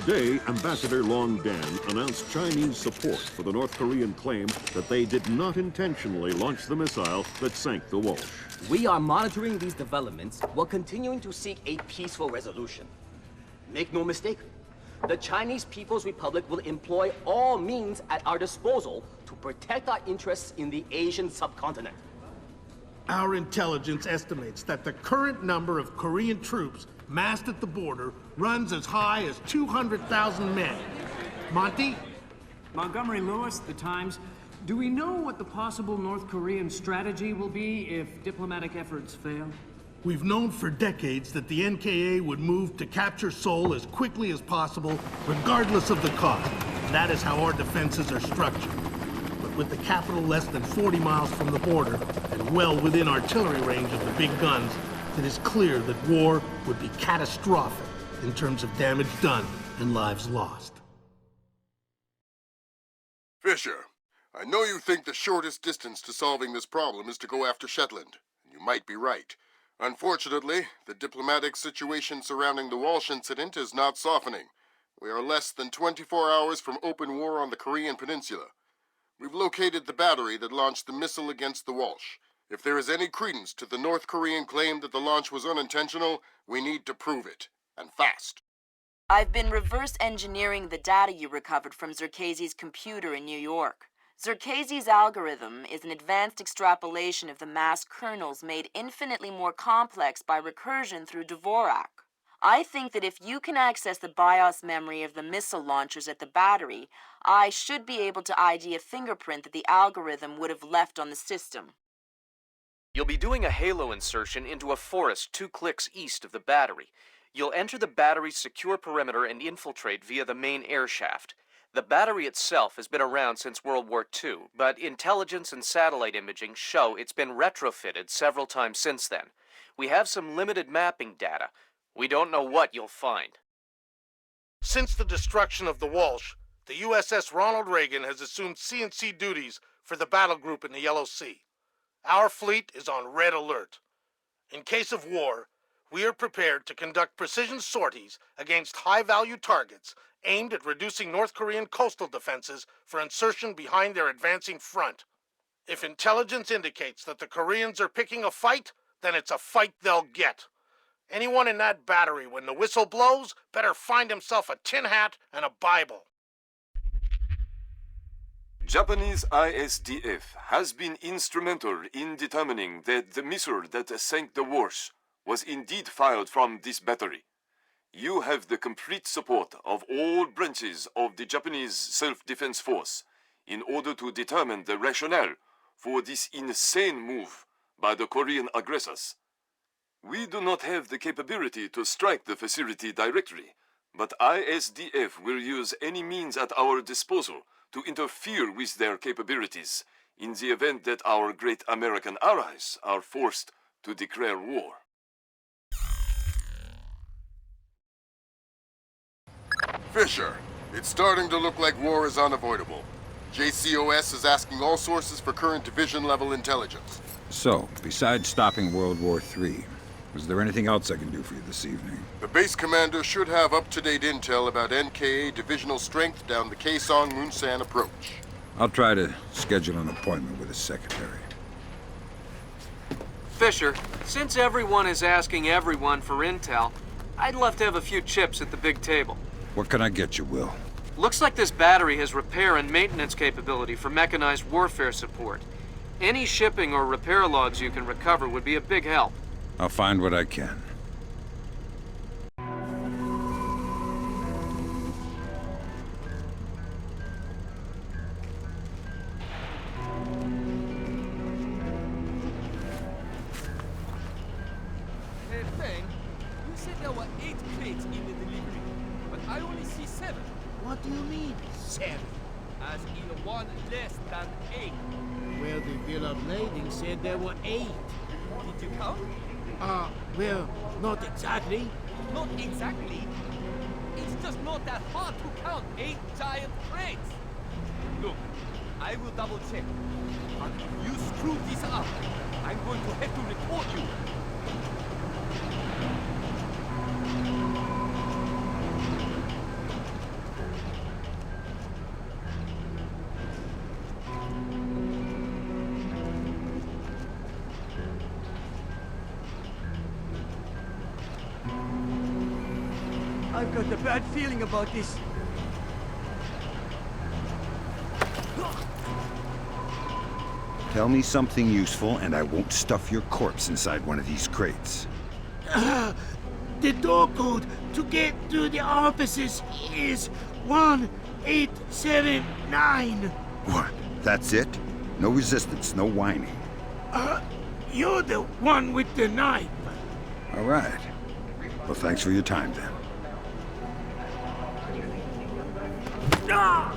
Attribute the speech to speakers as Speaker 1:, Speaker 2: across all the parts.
Speaker 1: Today, Ambassador Long Dan announced Chinese support for the North Korean claim that they did not intentionally launch the missile that sank the Walsh.
Speaker 2: We are monitoring these developments while continuing to seek a peaceful resolution. Make no mistake, the Chinese People's Republic will employ all means at our disposal to protect our interests in the Asian subcontinent.
Speaker 3: Our intelligence estimates that the current number of Korean troops massed at the border runs as high as 200,000 men. Monty?
Speaker 4: Montgomery Lewis, The Times. Do we know what the possible North Korean strategy will be if diplomatic efforts fail?
Speaker 3: We've known for decades that the NKA would move to capture Seoul as quickly as possible, regardless of the cost. That is how our defenses are structured. But with the capital less than 40 miles from the border, and well within artillery range of the big guns, it is clear that war would be catastrophic in terms of damage done and lives lost.
Speaker 5: Fisher, I know you think the shortest distance to solving this problem is to go after Shetland, and you might be right. Unfortunately, the diplomatic situation surrounding the Walsh incident is not softening. We are less than 24 hours from open war on the Korean Peninsula. We've located the battery that launched the missile against the Walsh. If there is any credence to the North Korean claim that the launch was unintentional, we need to prove it, and fast.
Speaker 6: I've been reverse engineering the data you recovered from Zerkezi's computer in New York. Zerkezi's algorithm is an advanced extrapolation of the mass kernels made infinitely more complex by recursion through Dvorak. I think that if you can access the BIOS memory of the missile launchers at the battery, I should be able to ID a fingerprint that the algorithm would have left on the system.
Speaker 7: You'll be doing a halo insertion into a forest 2 clicks east of the battery. You'll enter the battery's secure perimeter and infiltrate via the main air shaft. The battery itself has been around since World War II, but intelligence and satellite imaging show it's been retrofitted several times since then. We have some limited mapping data. We don't know what you'll find.
Speaker 3: Since the destruction of the Walsh, the USS Ronald Reagan has assumed C&C duties for the battle group in the Yellow Sea. Our fleet is on red alert. In case of war, we are prepared to conduct precision sorties against high-value targets aimed at reducing North Korean coastal defenses for insertion behind their advancing front. If intelligence indicates that the Koreans are picking a fight, then it's a fight they'll get. Anyone in that battery, when the whistle blows, better find himself a tin hat and a Bible.
Speaker 8: Japanese ISDF has been instrumental in determining that the missile that sank the Walsh was indeed fired from this battery. You have the complete support of all branches of the Japanese self-defense force in order to determine the rationale for this insane move by the Korean aggressors. We do not have the capability to strike the facility directly, but ISDF will use any means at our disposal to interfere with their capabilities in the event that our great American allies are forced to declare war.
Speaker 5: Fisher, it's starting to look like war is unavoidable. JCOS is asking all sources for current division-level intelligence.
Speaker 9: So, besides stopping World War III, is there anything else I can do for you this evening?
Speaker 5: The base commander should have up-to-date intel about NKA divisional strength down the Kaesong-Munsan approach.
Speaker 9: I'll try to schedule an appointment with his secretary.
Speaker 7: Fisher, since everyone is asking everyone for intel, I'd love to have a few chips at the big table.
Speaker 9: What can I get you, Will?
Speaker 7: Looks like this battery has repair and maintenance capability for mechanized warfare support. Any shipping or repair logs you can recover would be a big help.
Speaker 9: I'll find what I can.
Speaker 10: Hey, Feng, you said there were 8 crates in the delivery, but I only see 7.
Speaker 11: What do you mean, 7?
Speaker 10: As in 1 less than 8.
Speaker 11: Well, the bill of lading said there were 8.
Speaker 10: Did you count?
Speaker 11: Well, not exactly.
Speaker 10: Not exactly. It's just not that hard to count 8 giant crates. Look, I will double check. But if you screw this up, I'm going to have to report you. I've got a bad feeling about this.
Speaker 9: Tell me something useful, and I won't stuff your corpse inside one of these crates.
Speaker 11: The door code to get to the offices is 1879.
Speaker 9: What? That's it? No resistance, no whining.
Speaker 11: You're the one with the knife.
Speaker 9: All right. Well, thanks for your time, then.
Speaker 11: Ah!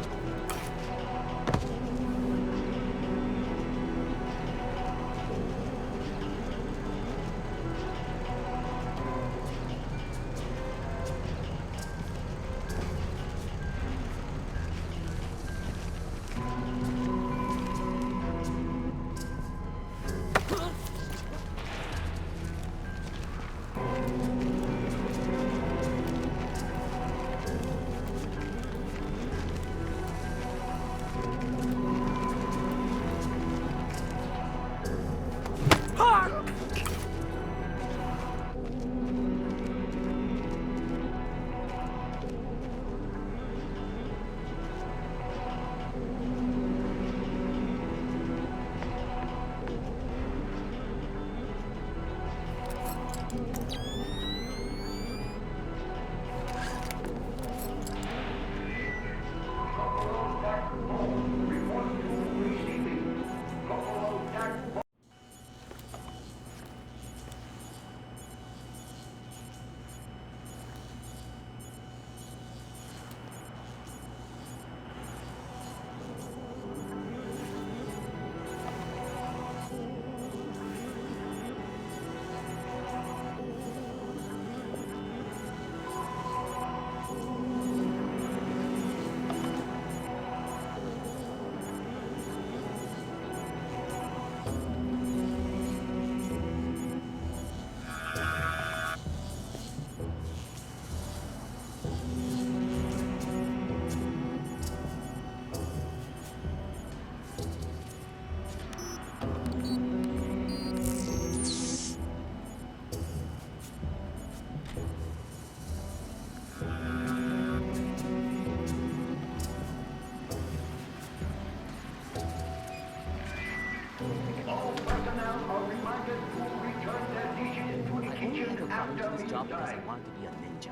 Speaker 2: This job because I wanted to be a ninja.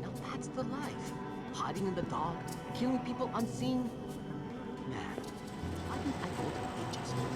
Speaker 2: Now that's the life. Hiding in the dark, killing people unseen. Man, why didn't I go to ninja school?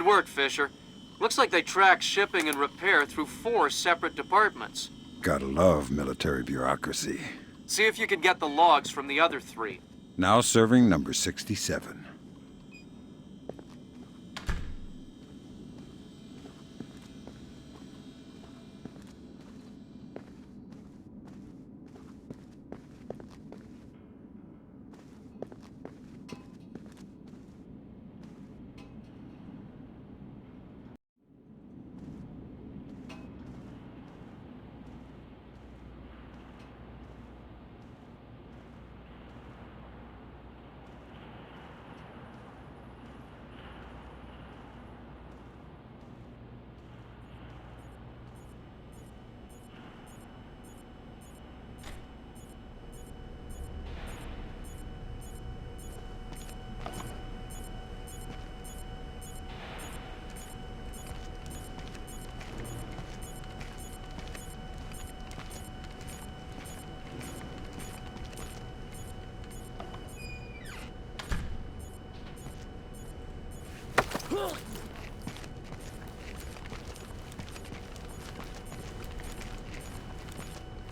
Speaker 7: Good work, Fisher. Looks like they track shipping and repair through 4 separate departments.
Speaker 9: Gotta love military bureaucracy.
Speaker 7: See if you can get the logs from the other 3.
Speaker 9: Now serving number 67.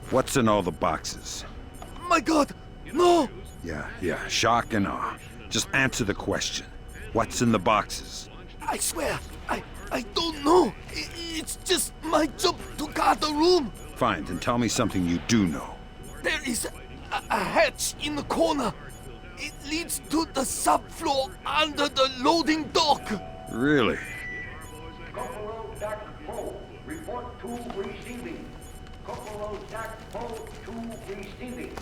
Speaker 9: What's in all the boxes?
Speaker 11: My God, no!
Speaker 9: Yeah, shock and awe. Just answer the question. What's in the boxes?
Speaker 11: I swear, I don't know. It's just my job to guard the room.
Speaker 9: Fine, then tell me something you do know.
Speaker 11: There is a hatch in the corner. It leads to the subfloor under the loading dock.
Speaker 9: Really?
Speaker 12: Corporal Jack Poe, report to receiving. Corporal Jack Poe to receiving.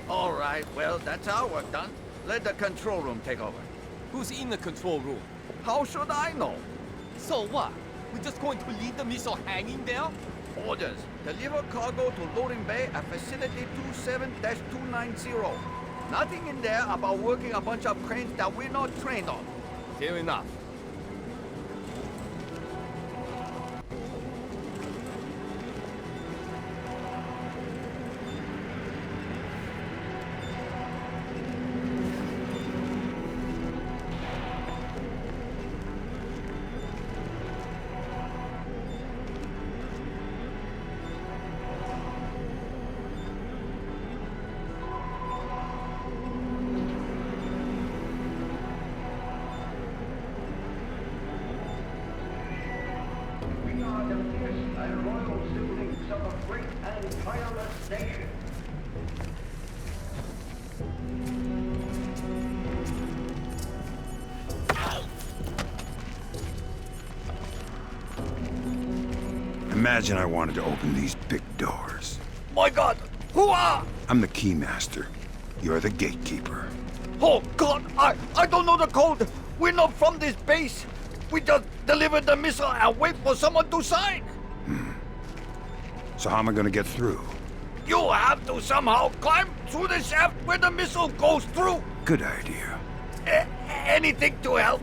Speaker 10: All right, well, that's our work done. Let the control room take over. Who's in the control room? How should I know? So what? We're just going to leave the missile hanging there? Orders. Deliver cargo to loading bay at facility 27-290. Nothing in there about working a bunch of cranes that we're not trained on. Fair enough.
Speaker 12: We are the fierce and loyal siblings of a great and tireless nation.
Speaker 9: Imagine I wanted to open these big doors.
Speaker 11: My God, who are?
Speaker 9: I'm the keymaster. You're the gatekeeper.
Speaker 11: Oh God, I don't know the code. We're not from this base. We just deliver the missile and wait for someone to sign.
Speaker 9: So how am I gonna get through?
Speaker 11: You have to somehow climb through the shaft where the missile goes through.
Speaker 9: Good idea.
Speaker 11: Anything to help.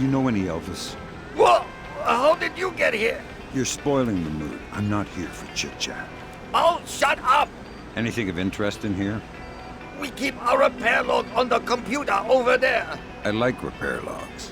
Speaker 9: you know any Elvis?
Speaker 11: What? How did you get here?
Speaker 9: You're spoiling the mood. I'm not here for chit-chat.
Speaker 11: Oh, shut up!
Speaker 9: Anything of interest in here?
Speaker 11: We keep our repair log on the computer over there.
Speaker 9: I like repair logs.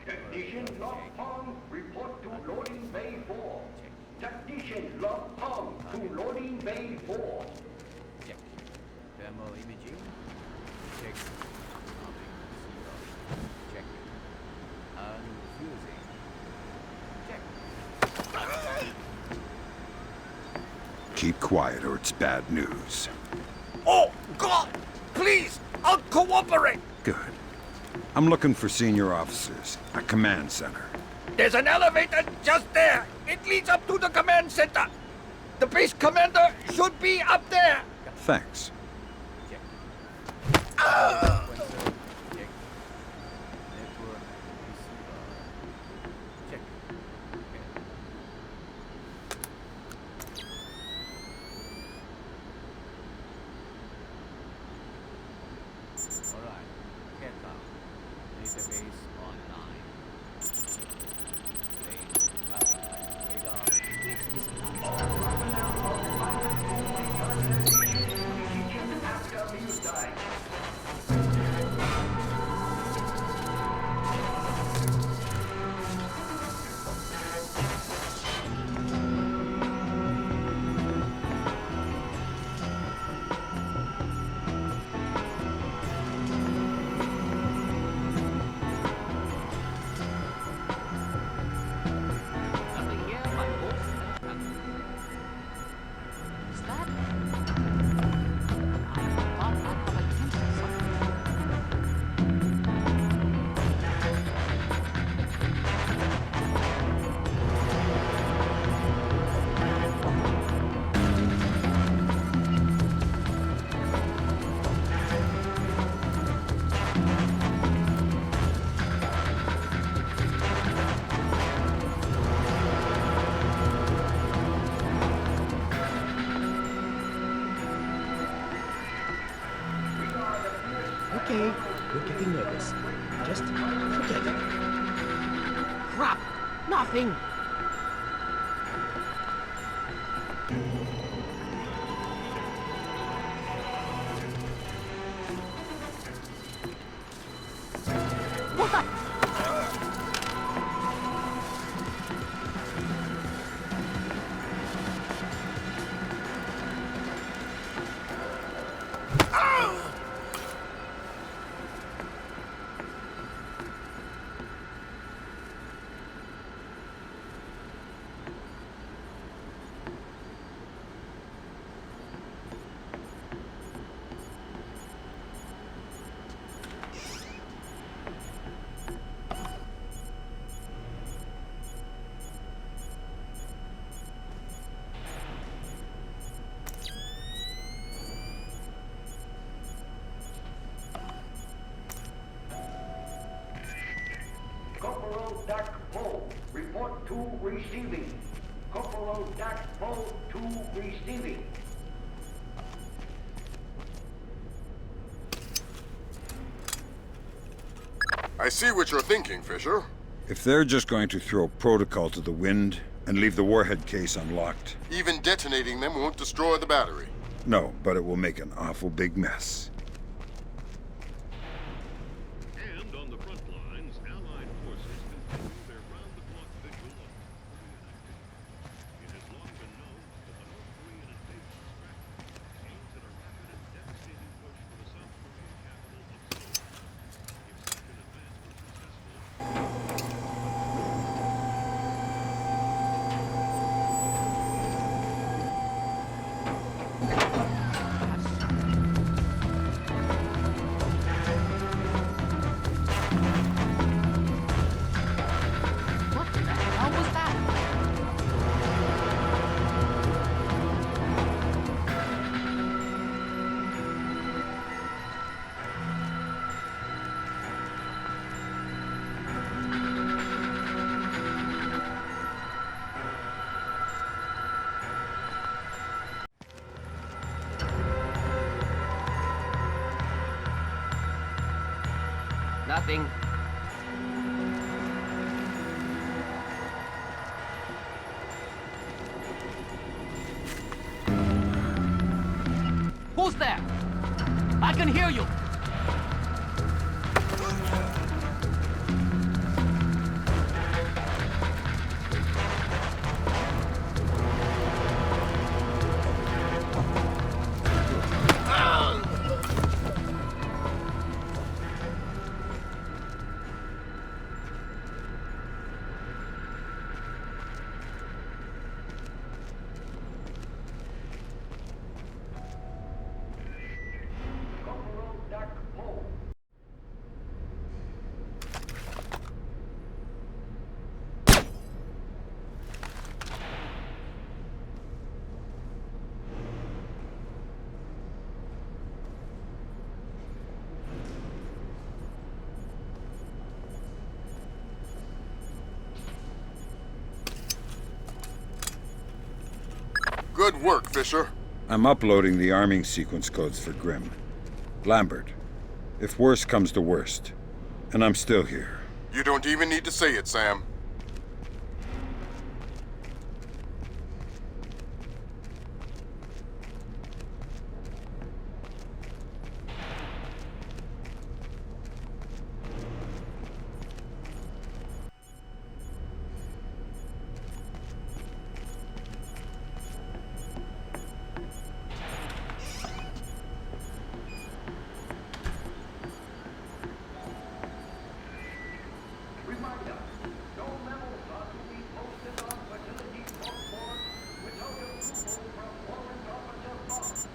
Speaker 12: Technician Log Pong, report to loading bay 4. Technician Log Pong to loading bay 4.
Speaker 10: Check. Thermal imaging. Check. Check. Unfusing. Check.
Speaker 9: Keep quiet or it's bad news.
Speaker 11: Oh, God! Please, I'll cooperate!
Speaker 9: Good. I'm looking for senior officers, a command center.
Speaker 11: There's an elevator just there. It leads up to the command center. The base commander should be up there.
Speaker 9: Thanks.
Speaker 10: Check. Check. Network receiver. Check. All right. Get down. Database online.
Speaker 2: Okay, you're getting nervous. Just forget it. Crap! Nothing! What the?
Speaker 12: to receiving. Corporal Dakpo to receiving.
Speaker 5: I see what you're thinking, Fisher.
Speaker 9: If they're just going to throw protocol to the wind and leave the warhead case unlocked...
Speaker 5: Even detonating them won't destroy the battery.
Speaker 9: No, but it will make an awful big mess.
Speaker 1: And on the front lines, Allied forces continue their round-the-clock vigil of reenactment. It has long been known that the North Korean invasion strategy aims at a rapid and devastating push for the South Korean capital of Seoul. If such an advance was successful,
Speaker 13: What the hell was that?
Speaker 2: Nothing.
Speaker 13: Who's there? I can hear you.
Speaker 12: Corporal Dakpo.
Speaker 5: Good work, Fisher.
Speaker 9: I'm uploading the arming sequence codes for Grimm. Lambert, if worst comes to worst, and I'm still here.
Speaker 5: You don't even need to say it, Sam.
Speaker 12: Reminder, no memos are to be posted on facility board without approval from Warrant Officer Bob.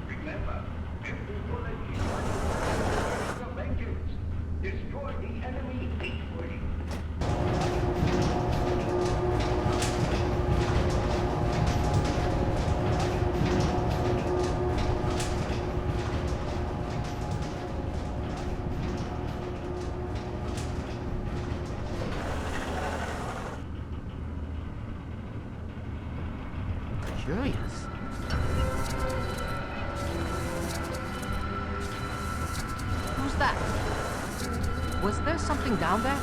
Speaker 12: Remember, every bullet is like a vengeance. Destroy the enemy equally.
Speaker 13: Curious. Who's that? Was there something down there?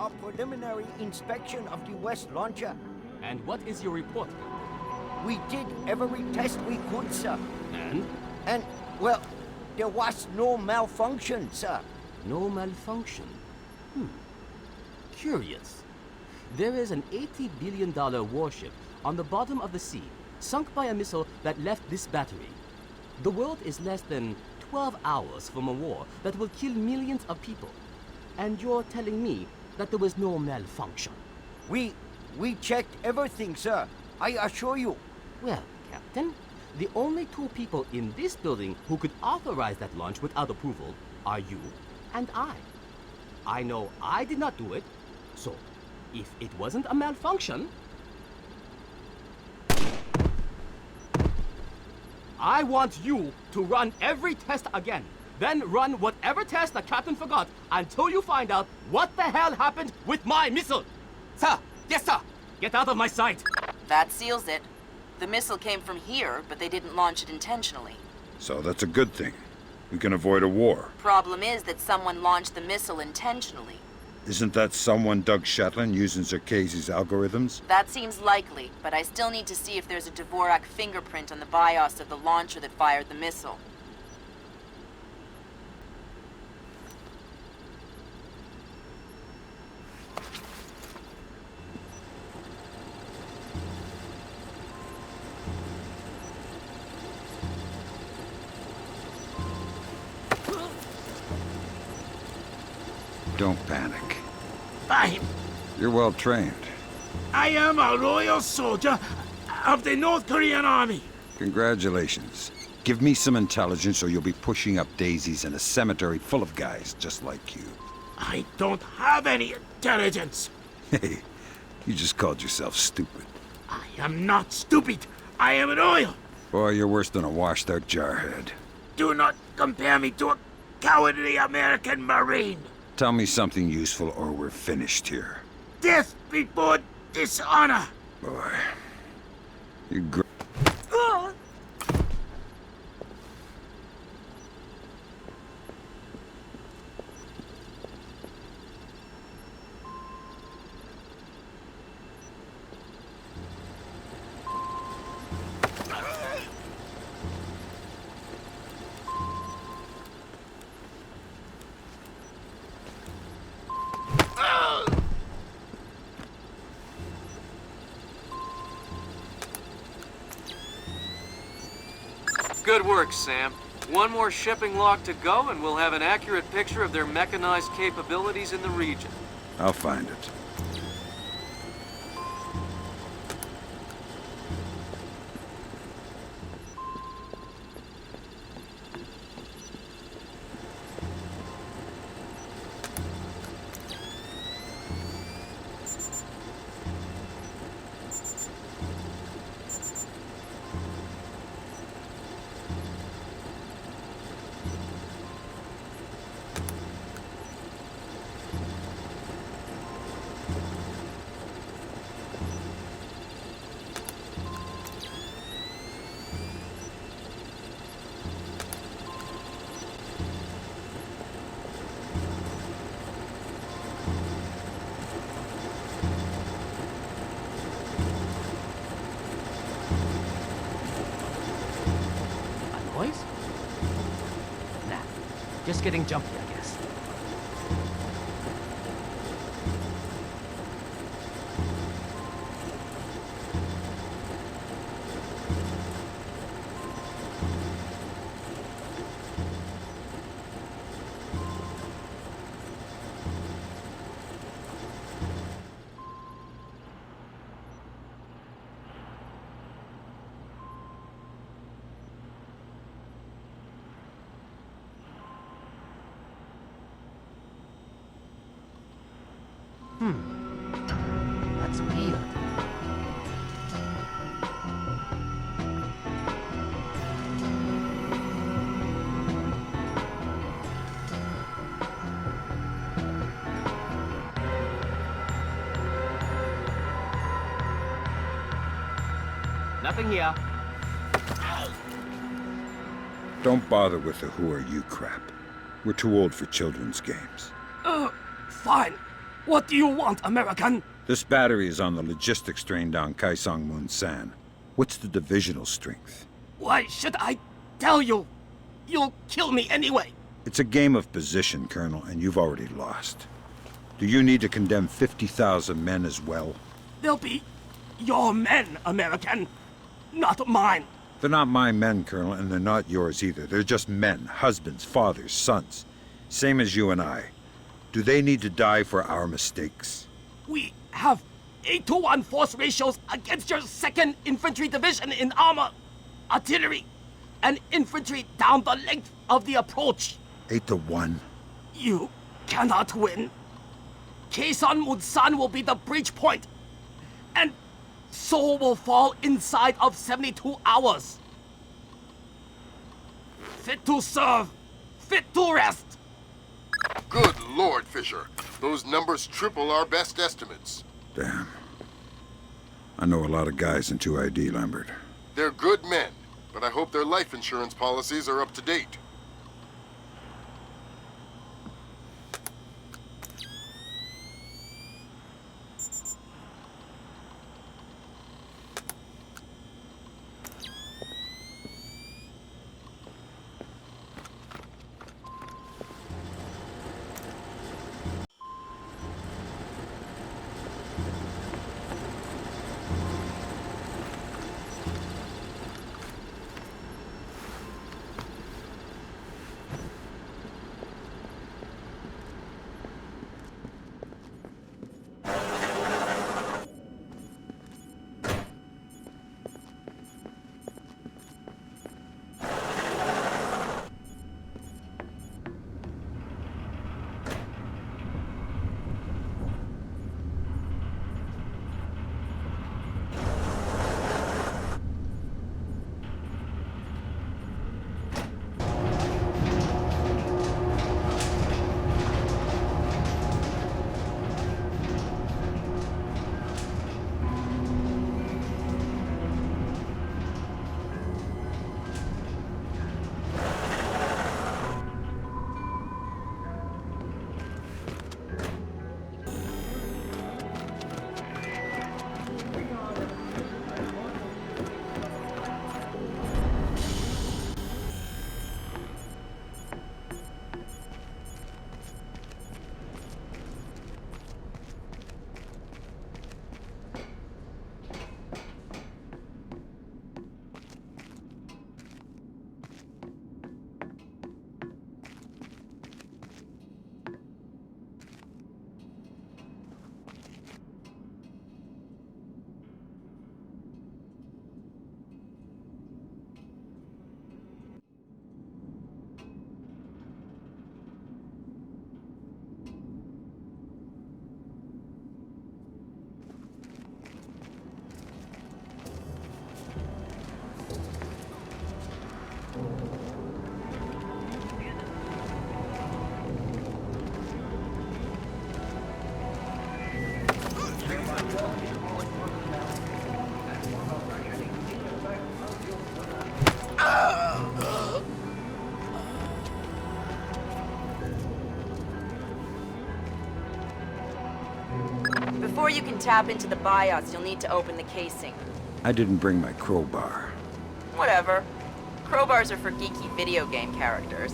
Speaker 11: our preliminary inspection of the West launcher.
Speaker 13: And what is your report?
Speaker 11: We did every test we could, sir.
Speaker 13: And?
Speaker 11: And, well, there was no malfunction, sir.
Speaker 13: No malfunction. Curious. There is an $80 billion warship on the bottom of the sea, sunk by a missile that left this battery. The world is less than 12 hours from a war that will kill millions of people. And you're telling me that there was no malfunction?
Speaker 11: We checked everything, sir. I assure you.
Speaker 13: Well, Captain, the only two people in this building who could authorize that launch without approval are you and I. I know I did not do it, so if it wasn't a malfunction, I want you to run every test again. Then run whatever test the captain forgot until you find out what the hell happened with my missile. Sir! Yes, sir! Get out of my sight!
Speaker 6: That seals it. The missile came from here, but they didn't launch it intentionally.
Speaker 9: So that's a good thing. We can avoid a war.
Speaker 6: Problem is that someone launched the missile intentionally.
Speaker 9: Isn't that someone Doug Shetland using Zerkasi's algorithms?
Speaker 6: That seems likely, but I still need to see if there's a Dvorak fingerprint on the BIOS of the launcher that fired the missile.
Speaker 9: Don't panic.
Speaker 14: I
Speaker 9: You're well trained.
Speaker 14: am a loyal soldier of the North Korean army.
Speaker 9: Congratulations. Give me some intelligence or you'll be pushing up daisies in a cemetery full of guys just like you.
Speaker 14: I don't have any intelligence.
Speaker 9: Hey, you just called yourself stupid.
Speaker 14: I am not stupid. I am loyal.
Speaker 9: Boy, you're worse than a washed-out jarhead.
Speaker 14: Do not compare me to a cowardly American Marine.
Speaker 9: Tell me something useful or we're finished here.
Speaker 14: Death before dishonor.
Speaker 9: Boy, you're great.
Speaker 7: Good work, Sam. One more shipping lock to go, and we'll have an accurate picture of their mechanized capabilities in the region.
Speaker 9: I'll find it.
Speaker 13: Noise? Nah, just getting jumpy, I guess. That's weird. Nothing here.
Speaker 9: Don't bother with the who are you crap. We're too old for children's games.
Speaker 14: Fine. What do you want, American?
Speaker 9: This battery is on the logistics train down Kaisang Moon San. What's the divisional strength?
Speaker 14: Why should I tell you? You'll kill me anyway.
Speaker 9: It's a game of position, Colonel, and you've already lost. Do you need to condemn 50,000 men as well?
Speaker 14: They'll be your men, American, not mine.
Speaker 9: They're not my men, Colonel, and they're not yours either. They're just men, husbands, fathers, sons. Same as you and I. Do they need to die for our mistakes?
Speaker 14: We have 8-to-1 force ratios against your 2nd Infantry Division in armor, artillery, and infantry down the length of the approach.
Speaker 9: 8-to-1?
Speaker 14: You cannot win. Kaisang Moon San will be the breach point, and Seoul will fall inside of 72 hours. Fit to serve, fit to rest.
Speaker 5: Good Lord, Fisher. Those numbers triple our best estimates.
Speaker 9: Damn. I know a lot of guys in 2ID, Lambert.
Speaker 5: They're good men, but I hope their life insurance policies are up to date.
Speaker 6: Before you can tap into the BIOS, you'll need to open the casing.
Speaker 9: I didn't bring my crowbar.
Speaker 6: Whatever. Crowbars are for geeky video game characters.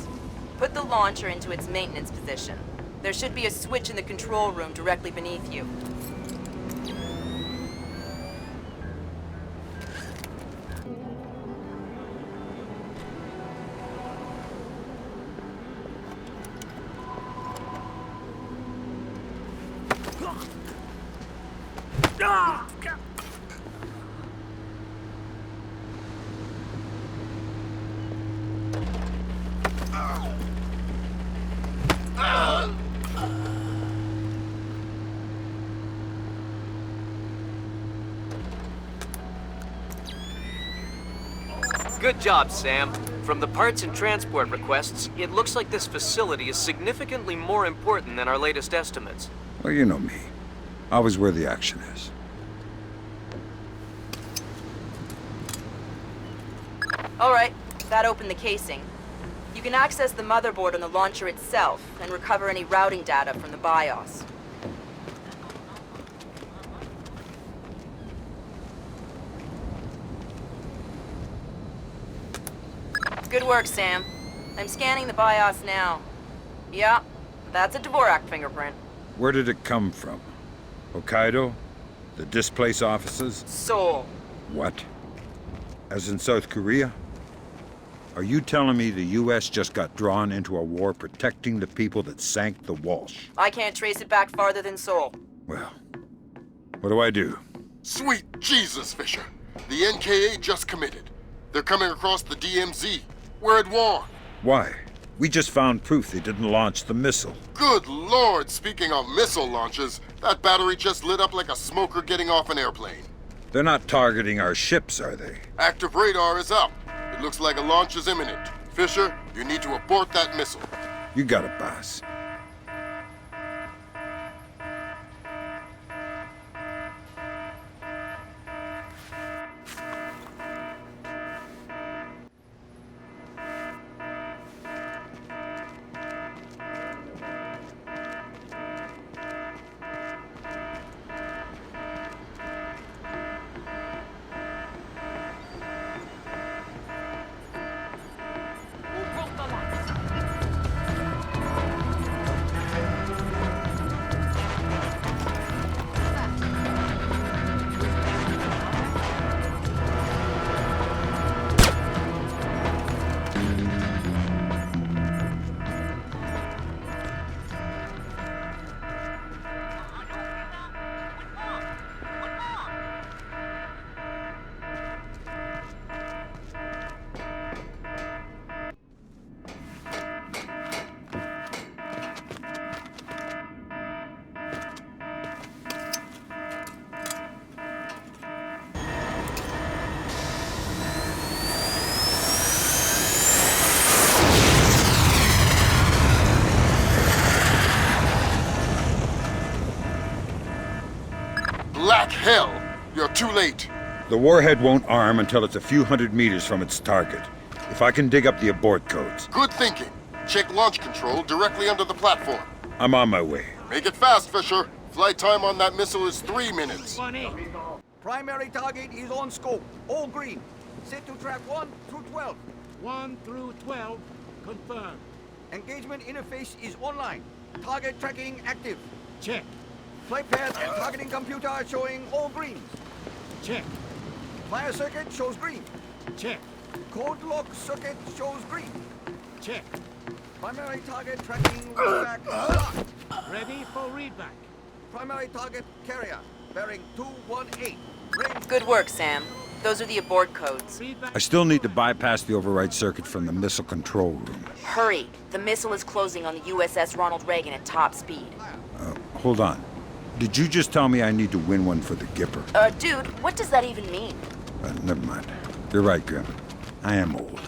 Speaker 6: Put the launcher into its maintenance position. There should be a switch in the control room directly beneath you.
Speaker 7: Good job, Sam. From the parts and transport requests, it looks like this facility is significantly more important than our latest estimates.
Speaker 9: Well, you know me. Always where the action is.
Speaker 6: All right, that opened the casing. You can access the motherboard on the launcher itself and recover any routing data from the BIOS. Good work, Sam. I'm scanning the BIOS now. Yeah, that's a Dvorak fingerprint.
Speaker 9: Where did it come from? Hokkaido? The displace offices?
Speaker 6: Seoul.
Speaker 9: What? As in South Korea? Are you telling me the U.S. just got drawn into a war protecting the people that sank the Walsh?
Speaker 6: I can't trace it back farther than Seoul.
Speaker 9: Well, what do I do?
Speaker 5: Sweet Jesus, Fisher. The NKA just committed. They're coming across the DMZ. We're at war.
Speaker 9: Why? We just found proof they didn't launch the missile.
Speaker 5: Good Lord, speaking of missile launches, that battery just lit up like a smoker getting off an airplane.
Speaker 9: They're not targeting our ships, are they?
Speaker 5: Active radar is up. It looks like a launch is imminent. Fisher, you need to abort that missile.
Speaker 9: You got it, boss.
Speaker 5: Black hell! You're too late.
Speaker 9: The warhead won't arm until it's a few hundred meters from its target. If I can dig up the abort codes.
Speaker 5: Good thinking. Check launch control directly under the platform.
Speaker 9: I'm on my way.
Speaker 5: Make it fast, Fisher. Flight time on that missile is 3 minutes.
Speaker 11: Primary target is on scope. All green. Set to track 1 through 12.
Speaker 10: 1 through 12, confirmed.
Speaker 11: Engagement interface is online. Target tracking active.
Speaker 10: Check.
Speaker 11: Flight path and targeting computer are showing all greens.
Speaker 10: Check.
Speaker 11: Fire circuit shows green.
Speaker 10: Check.
Speaker 11: Code lock circuit shows green.
Speaker 10: Check.
Speaker 11: Primary target tracking readback locked.
Speaker 10: Ready for readback.
Speaker 11: Primary target carrier bearing 218. Range.
Speaker 6: Good work, Sam. Those are the abort codes.
Speaker 9: I still need to bypass the override circuit from the missile control room.
Speaker 6: Hurry. The missile is closing on the USS Ronald Reagan at top speed.
Speaker 9: Hold on. Did you just tell me I need to win one for the Gipper?
Speaker 6: Dude, what does that even mean?
Speaker 9: Never mind. You're right, Grim. I am old.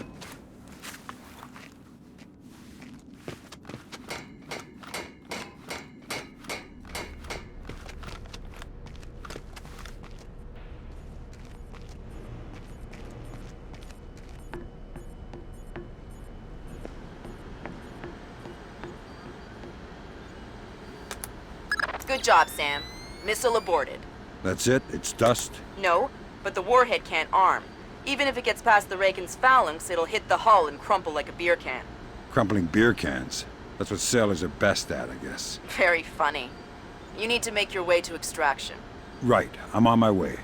Speaker 6: Good job, Sam. Missile aborted.
Speaker 9: That's it? It's dust?
Speaker 6: No, but the warhead can't arm. Even if it gets past the Reagan's phalanx, it'll hit the hull and crumple like a beer can.
Speaker 9: Crumpling beer cans. That's what sailors are best at, I guess.
Speaker 6: Very funny. You need to make your way to extraction.
Speaker 9: Right. I'm on my way.